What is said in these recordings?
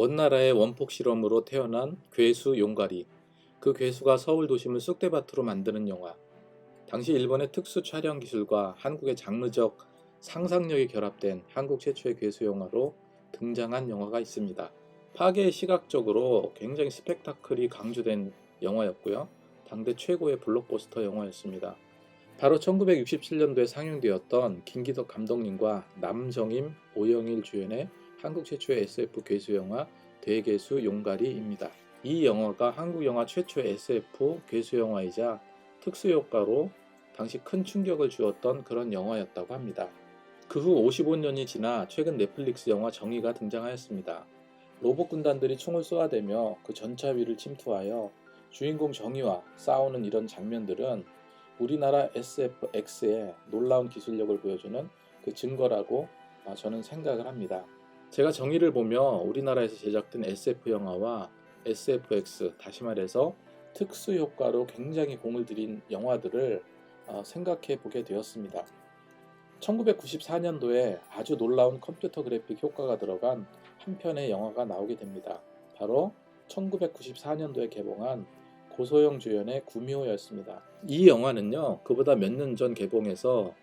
먼 나라의 원폭 실험으로 태어난 괴수 용가리. 그 괴수가 서울 도심을 쑥대밭으로 만드는 영화. 당시 일본의 특수 촬영 기술과 한국의 장르적 상상력이 결합된 한국 최초의 괴수 영화로 등장한 영화가 있습니다. 파괴의 시각적으로 굉장히 스펙타클이 강조된 영화였고요. 당대 최고의 블록버스터 영화였습니다. 바로 1967년도에 상영되었던 김기덕 감독님과 남정임, 오영일 주연의 한국 최초의 SF 괴수 영화 대괴수 용가리입니다. 이 영화가 한국 영화 최초의 SF 괴수 영화이자 특수효과로 당시 큰 충격을 주었던 그런 영화였다고 합니다. 그 후 55년이 지나 최근 넷플릭스 영화 정의가 등장하였습니다. 로봇 군단들이 총을 쏘아대며 그 전차 위를 침투하여 주인공 정의와 싸우는 이런 장면들은 우리나라 SFX의 놀라운 기술력을 보여주는 그 증거라고 저는 생각을 합니다. 제가 정의를 보며 우리나라에서 제작된 SF 영화와 SFX, 다시 말해서 특수효과로 굉장히 공을 들인 영화들을 생각해 보게 되었습니다. 1994년도에 아주 놀라운 컴퓨터 그래픽 효과가 들어간 한 편의 영화가 나오게 됩니다. 바로 1994년도에 개봉한 고소영 주연의 구미호였습니다. 이 영화는요, 그보다 몇 년 전 개봉해서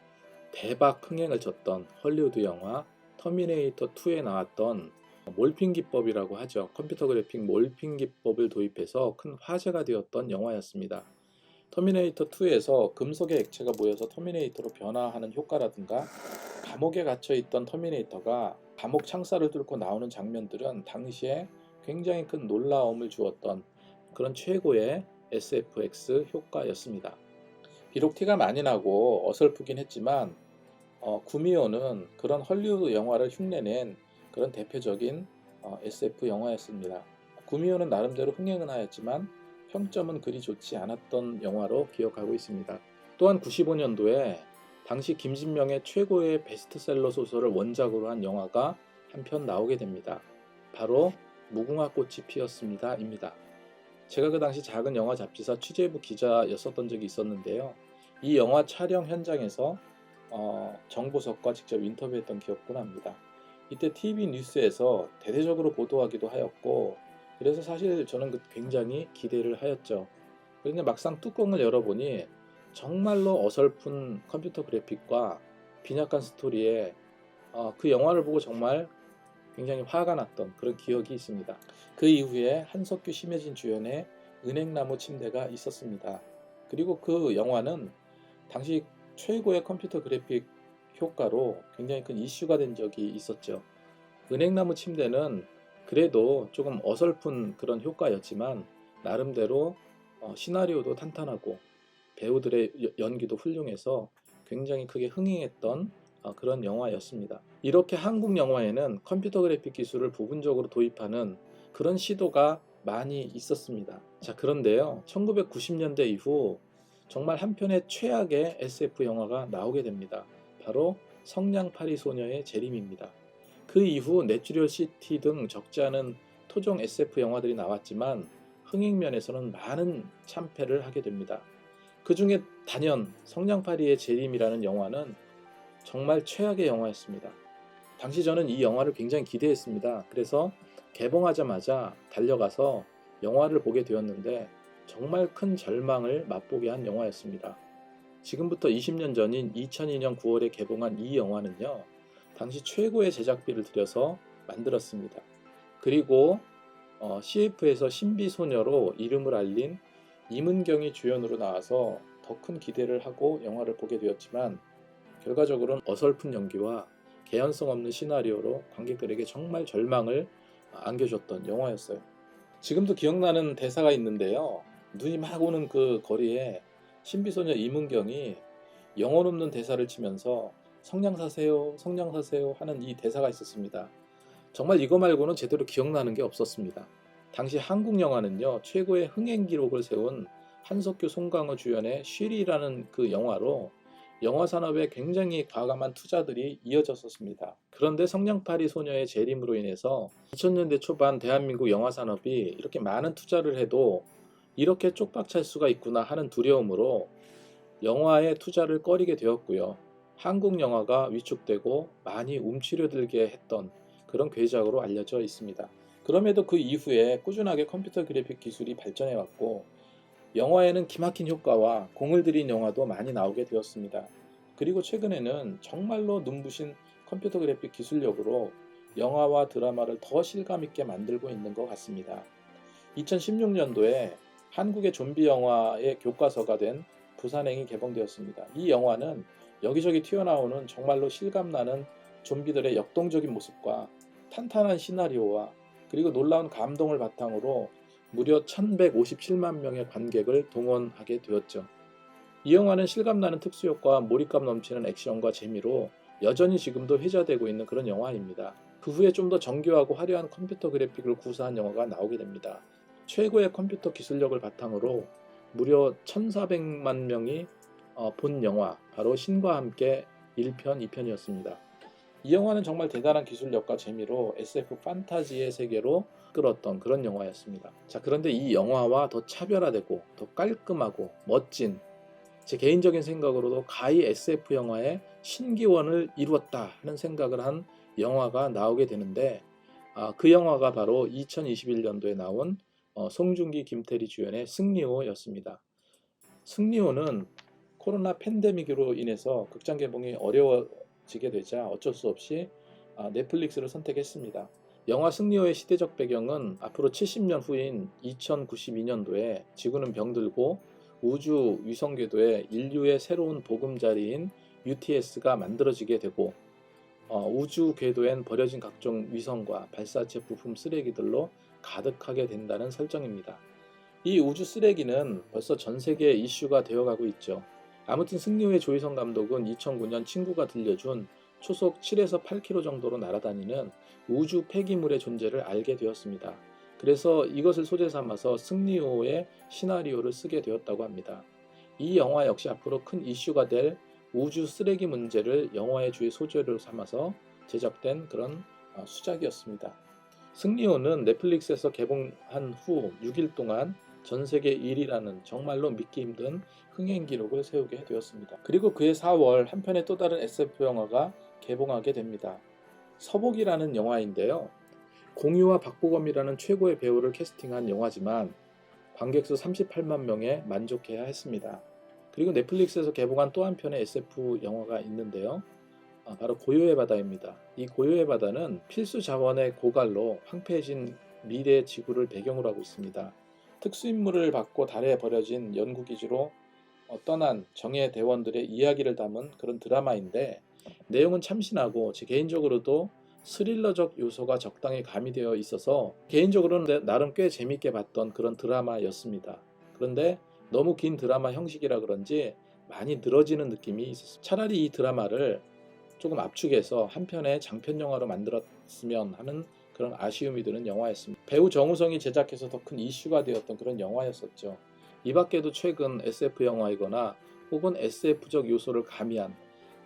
대박 흥행을 쳤던 헐리우드 영화 터미네이터 2에 나왔던 몰핀 기법이라고 하죠. 컴퓨터 그래픽 몰핀 기법을 도입해서 큰 화제가 되었던 영화였습니다. 터미네이터 2에서 금속의 액체가 모여서 터미네이터로 변화하는 효과라든가 감옥에 갇혀있던 터미네이터가 감옥 창살을 뚫고 나오는 장면들은 당시에 굉장히 큰 놀라움을 주었던 그런 최고의 SFX 효과였습니다. 비록 티가 많이 나고 어설프긴 했지만 구미호는 그런 헐리우드 영화를 흉내낸 그런 대표적인 SF 영화였습니다. 구미호는 나름대로 흥행은 하였지만 평점은 그리 좋지 않았던 영화로 기억하고 있습니다. 또한 95년도에 당시 김진명의 최고의 베스트셀러 소설을 원작으로 한 영화가 한 편 나오게 됩니다. 바로 무궁화 꽃이 피었습니다 입니다. 제가 그 당시 작은 영화 잡지사 취재부 기자였었던 적이 있었는데요. 이 영화 촬영 현장에서 정보석과 직접 인터뷰했던 기억도 납니다. 이때 TV 뉴스에서 대대적으로 보도하기도 하였고, 그래서 사실 저는 굉장히 기대를 하였죠. 그런데 막상 뚜껑을 열어보니 정말로 어설픈 컴퓨터 그래픽과 빈약한 스토리에 그 영화를 보고 정말 굉장히 화가 났던 그런 기억이 있습니다. 그 이후에 한석규, 심혜진 주연의 은행나무 침대가 있었습니다. 그리고 그 영화는 당시 최고의 컴퓨터 그래픽 효과로 굉장히 큰 이슈가 된 적이 있었죠. 은행나무 침대는 그래도 조금 어설픈 그런 효과였지만 나름대로 시나리오도 탄탄하고 배우들의 연기도 훌륭해서 굉장히 크게 흥행했던 그런 영화였습니다. 이렇게 한국 영화에는 컴퓨터 그래픽 기술을 부분적으로 도입하는 그런 시도가 많이 있었습니다. 자, 그런데요, 1990년대 이후 정말 한편의 최악의 SF 영화가 나오게 됩니다. 바로 성냥팔이 소녀의 재림입니다. 그 이후 내추럴 시티 등 적지 않은 토종 SF 영화들이 나왔지만 흥행면에서는 많은 참패를 하게 됩니다. 그 중에 단연 성냥팔이의 재림이라는 영화는 정말 최악의 영화였습니다. 당시 저는 이 영화를 굉장히 기대했습니다. 그래서 개봉하자마자 달려가서 영화를 보게 되었는데 정말 큰 절망을 맛보게 한 영화였습니다. 지금부터 20년 전인 2002년 9월에 개봉한 이 영화는요, 당시 최고의 제작비를 들여서 만들었습니다. 그리고 CF에서 신비소녀로 이름을 알린 임은경이 주연으로 나와서 더 큰 기대를 하고 영화를 보게 되었지만 결과적으로는 어설픈 연기와 개연성 없는 시나리오로 관객들에게 정말 절망을 안겨줬던 영화였어요. 지금도 기억나는 대사가 있는데요. 눈이 막 오는 그 거리에 신비소녀 임은경이 영혼 없는 대사를 치면서 성냥 사세요, 성냥 사세요 하는 이 대사가 있었습니다. 정말 이거 말고는 제대로 기억나는 게 없었습니다. 당시 한국 영화는요, 최고의 흥행 기록을 세운 한석규, 송강호 주연의 쉬리라는 그 영화로 영화 산업에 굉장히 과감한 투자들이 이어졌었습니다. 그런데 성냥팔이 소녀의 재림으로 인해서 2000년대 초반 대한민국 영화 산업이 이렇게 많은 투자를 해도 이렇게 쪽박찰 수가 있구나 하는 두려움으로 영화에 투자를 꺼리게 되었고요. 한국 영화가 위축되고 많이 움츠려들게 했던 그런 괴작으로 알려져 있습니다. 그럼에도 그 이후에 꾸준하게 컴퓨터 그래픽 기술이 발전해 왔고 영화에는 기막힌 효과와 공을 들인 영화도 많이 나오게 되었습니다. 그리고 최근에는 정말로 눈부신 컴퓨터 그래픽 기술력으로 영화와 드라마를 더 실감 있게 만들고 있는 것 같습니다. 2016년도에 한국의 좀비 영화의 교과서가 된 부산행이 개봉되었습니다. 이 영화는 여기저기 튀어나오는 정말로 실감나는 좀비들의 역동적인 모습과 탄탄한 시나리오와 그리고 놀라운 감동을 바탕으로 무려 1157만 명의 관객을 동원하게 되었죠. 이 영화는 실감나는 특수효과와 몰입감 넘치는 액션과 재미로 여전히 지금도 회자되고 있는 그런 영화입니다. 그 후에 좀 더 정교하고 화려한 컴퓨터 그래픽을 구사한 영화가 나오게 됩니다. 최고의 컴퓨터 기술력을 바탕으로 무려 1400만 명이 본 영화, 바로 신과 함께 1편, 2편이었습니다. 이 영화는 정말 대단한 기술력과 재미로 SF 판타지의 세계로 끌었던 그런 영화였습니다. 자, 그런데 이 영화와 더 차별화되고 더 깔끔하고 멋진, 제 개인적인 생각으로도 가히 SF 영화의 신기원을 이루었다 하는 생각을 한 영화가 나오게 되는데, 그 영화가 바로 2021년도에 나온 송중기, 김태리 주연의 승리호였습니다. 승리호는 코로나 팬데믹으로 인해서 극장 개봉이 어려워지게 되자 어쩔 수 없이 넷플릭스를 선택했습니다. 영화 승리호의 시대적 배경은 앞으로 70년 후인 2092년도에 지구는 병들고 우주 위성 궤도에 인류의 새로운 보금자리인 UTS가 만들어지게 되고 우주 궤도엔 버려진 각종 위성과 발사체 부품 쓰레기들로 가득하게 된다는 설정입니다. 이 우주 쓰레기는 벌써 전 세계에 이슈가 되어가고 있죠. 아무튼 승리호의 조희성 감독은 2009년 친구가 들려준 초속 7에서 8km 정도로 날아다니는 우주 폐기물의 존재를 알게 되었습니다. 그래서 이것을 소재 삼아서 승리호의 시나리오를 쓰게 되었다고 합니다. 이 영화 역시 앞으로 큰 이슈가 될 우주 쓰레기 문제를 영화의 주요 소재로 삼아서 제작된 그런 수작이었습니다. 승리호는 넷플릭스에서 개봉한 후 6일 동안 전 세계 1위라는 정말로 믿기 힘든 흥행 기록을 세우게 되었습니다. 그리고 그해 4월 한 편의 또 다른 SF 영화가 개봉하게 됩니다. 서복이라는 영화인데요. 공유와 박보검이라는 최고의 배우를 캐스팅한 영화지만 관객수 38만 명에 만족해야 했습니다. 그리고 넷플릭스에서 개봉한 또 한 편의 SF 영화가 있는데요. 바로 고요의 바다입니다. 이 고요의 바다는 필수 자원의 고갈로 황폐해진 미래 지구를 배경으로 하고 있습니다. 특수임무를 받고 달에 버려진 연구기지로 떠난 정예 대원들의 이야기를 담은 그런 드라마인데 내용은 참신하고 제 개인적으로도 스릴러적 요소가 적당히 가미되어 있어서 개인적으로는 나름 꽤 재밌게 봤던 그런 드라마였습니다. 그런데 너무 긴 드라마 형식이라 그런지 많이 늘어지는 느낌이 있었습니다. 차라리 이 드라마를 조금 압축해서 한 편의 장편 영화로 만들었으면 하는 그런 아쉬움이 드는 영화였습니다. 배우 정우성이 제작해서 더 큰 이슈가 되었던 그런 영화였었죠. 이 밖에도 최근 SF 영화이거나 혹은 SF적 요소를 가미한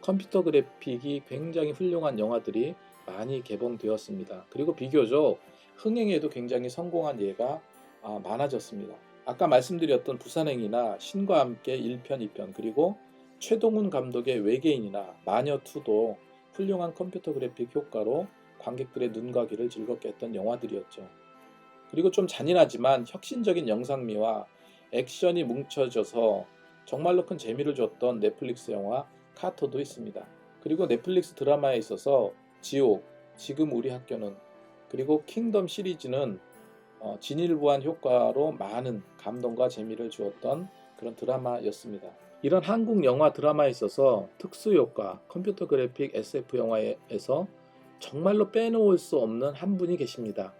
컴퓨터 그래픽이 굉장히 훌륭한 영화들이 많이 개봉되었습니다. 그리고 비교적 흥행에도 굉장히 성공한 예가 많아졌습니다. 아까 말씀드렸던 부산행이나 신과 함께 1편, 2편 그리고 최동훈 감독의 외계인이나 마녀2도 훌륭한 컴퓨터 그래픽 효과로 관객들의 눈과 귀를 즐겁게 했던 영화들이었죠. 그리고 좀 잔인하지만 혁신적인 영상미와 액션이 뭉쳐져서 정말로 큰 재미를 줬던 넷플릭스 영화 카터도 있습니다. 그리고 넷플릭스 드라마에 있어서 지옥, 지금 우리 학교는 그리고 킹덤 시리즈는 진일보한 효과로 많은 감동과 재미를 주었던 그런 드라마였습니다. 이런 한국 영화 드라마에 있어서 특수효과, 컴퓨터 그래픽 SF 영화에서 정말로 빼놓을 수 없는 한 분이 계십니다.